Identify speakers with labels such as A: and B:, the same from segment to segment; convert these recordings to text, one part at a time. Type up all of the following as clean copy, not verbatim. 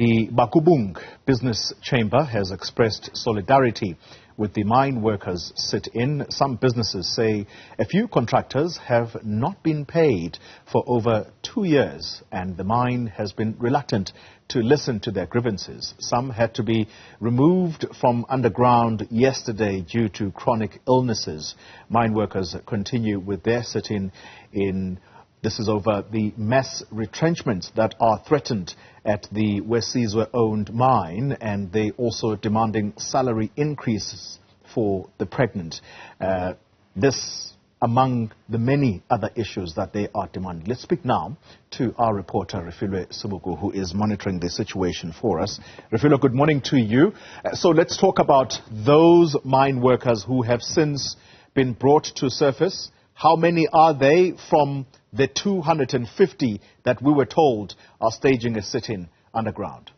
A: The Bakubung Business Chamber has expressed solidarity with the mine workers sit-in. Some businesses say a few contractors have not been paid for over 2 years, and the mine has been reluctant to listen to their grievances. Some had to be removed from underground yesterday due to chronic illnesses. Mine workers continue with their sit-in This is over the mass retrenchments that are threatened at the Wesizwe-owned mine, and they also demanding salary increases for the pregnant. This among the many other issues that they are demanding. Let's speak now to our reporter, Refiloe Seboko, who is monitoring the situation for us. Refiloe, good morning to you. So let's talk about those mine workers who have since been brought to surface. How many are they from the 250 that we were told are staging a sit-in underground?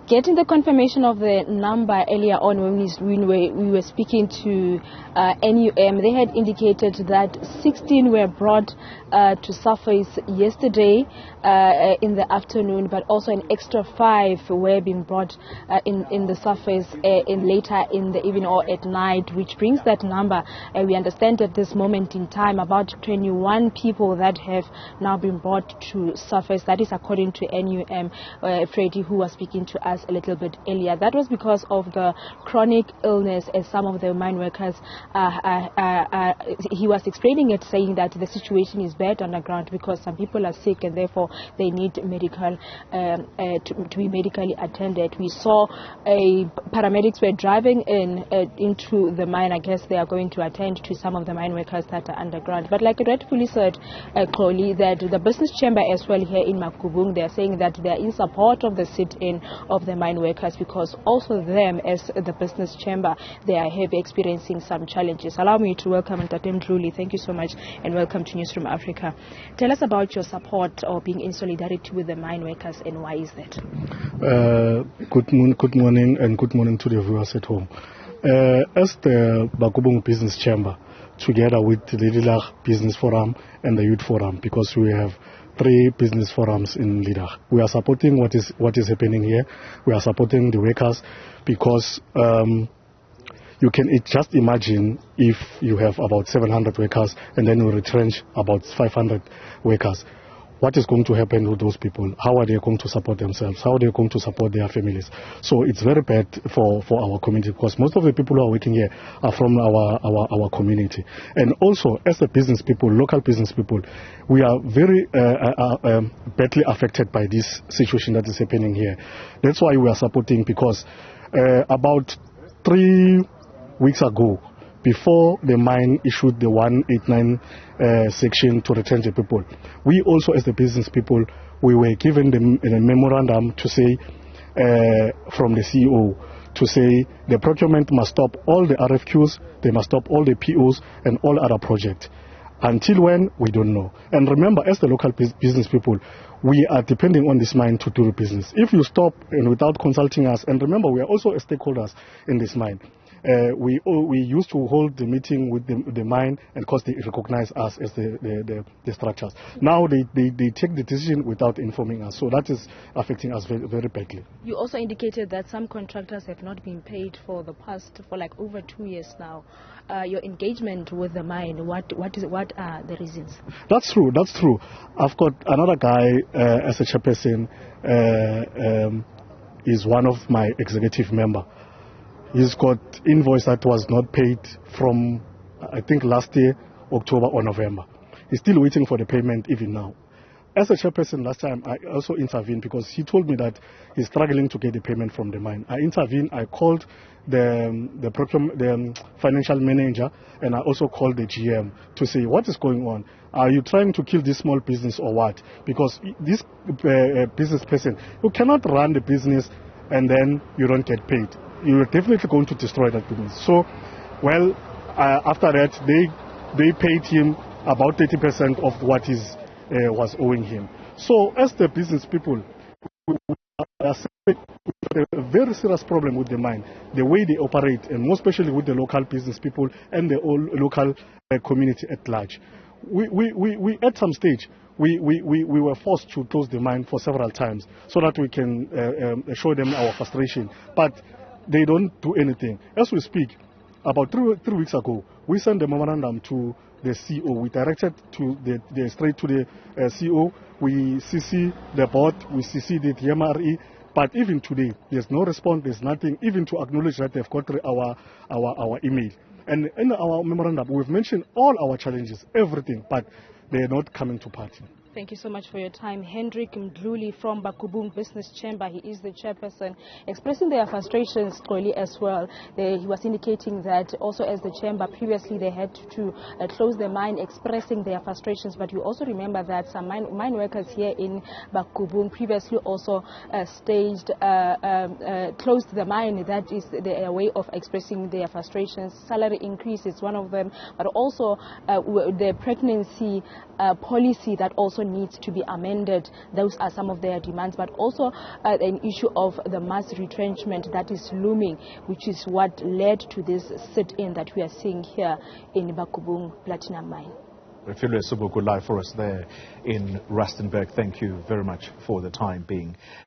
B: Getting the confirmation of the number earlier on when we were speaking to NUM, they had indicated that 16 were brought to surface yesterday in the afternoon, but also an extra 5 were being brought in the surface later in the evening or at night, which brings that number. We understand at this moment in time about 21 people that have now been brought to surface. That is according to NUM, Freddie, who was speaking to us a little bit earlier. That was because of the chronic illness as some of the mine workers he was explaining it, saying that the situation is bad underground because some people are sick and therefore they need medical to be medically attended. We saw paramedics were driving into the mine. I guess they are going to attend to some of the mine workers that are underground. But like it rightfully said, Chloe, that the business chamber as well here in Bakubung, they are saying that they are in support of the sit-in of the mine workers because also them as the business chamber, they are experiencing some challenges. Allow me to welcome Ntatem Druli. Thank you so much and welcome to Newzroom Afrika. Tell us about your support or being in solidarity with the mine workers and why is that?
C: Good morning and good morning to the viewers at home. As the Bakubung Business Chamber, together with the Lidach Business Forum and the Youth Forum, because we have 3 business forums in Lidach. We are supporting what is happening here. We are supporting the workers because you can just imagine if you have about 700 workers and then you retrench about 500 workers. What is going to happen with those people? How are they going to support themselves? How are they going to support their families? So it's very bad for our community because most of the people who are working here are from our community. And also, as the business people, local business people, we are very badly affected by this situation that is happening here. That's why we are supporting because about 3 weeks ago, before the mine issued the 189 section to return the people, we also as the business people, we were given a memorandum to say, from the CEO, to say the procurement must stop all the RFQs, they must stop all the POs and all other projects. Until when, we don't know. And remember, as the local business people, we are depending on this mine to do business. If you stop and without consulting us, and remember, we are also stakeholders in this mine. We used to hold the meeting with the mine, and of course they recognize us as the structures. Now they take the decision without informing us, so that is affecting us very, very badly. You
B: also indicated that some contractors have not been paid for like over 2 years now. Your engagement with the mine, what are the reasons? That's
C: true. I've got another guy as a chairperson, is one of my executive member. He's got invoice that was not paid from, I think, last year, October or November. He's still waiting for the payment even now. As a chairperson last time, I also intervened because he told me that he's struggling to get the payment from the mine. I intervened. I called the financial manager, and I also called the GM to say, what is going on? Are you trying to kill this small business or what? Because this business person, you cannot run the business and then you don't get paid. You're definitely going to destroy that business. So, well, after that, they paid him about 30% of what was owing him. So, as the business people, we are a very serious problem with the mine, the way they operate, and more especially with the local business people and the local community at large. We at some stage, we were forced to close the mine for several times so that we can show them our frustration. But they don't do anything. As we speak, about three weeks ago, we sent a memorandum to the CO. We directed straight to the CO. We CC the board. We CC the MRE. But even today, there's no response. There's nothing, even to acknowledge that they've got our email. And in our memorandum, we've mentioned all our challenges, everything, but they're not coming to party.
B: Thank you so much for your time. Hendrik Mdluli from Bakubung Business Chamber, he is the chairperson, expressing their frustrations clearly as well. He was indicating that also as the chamber, previously they had to close the mine, expressing their frustrations. But you also remember that some mine workers here in Bakubung previously also closed the mine. That is their way of expressing their frustrations. Salary increase is one of them, but also the pregnancy policy that also needs to be amended. Those are some of their demands, but also an issue of the mass retrenchment that is looming, which is what led to this sit-in that we are seeing here in Bakubung Platinum Mine.
A: Refiloe Seboko live for us there in Rustenburg. Thank you very much for the time being.